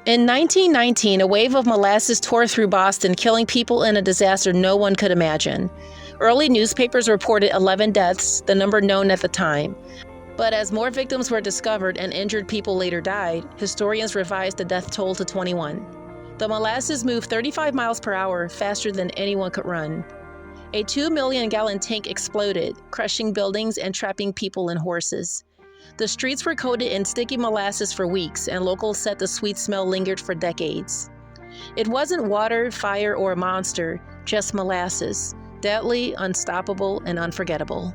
In 1919, a wave of molasses tore through Boston, killing people in a disaster no one could imagine. Early newspapers reported 11 deaths, the number known at the time. But as more victims were discovered and injured people later died, historians revised the death toll to 21. The molasses moved 35 miles per hour, faster than anyone could run. A 2-million-gallon tank exploded, crushing buildings and trapping people and horses. The streets were coated in sticky molasses for weeks, and locals said the sweet smell lingered for decades. It wasn't water, fire, or a monster, just molasses, deadly, unstoppable, and unforgettable.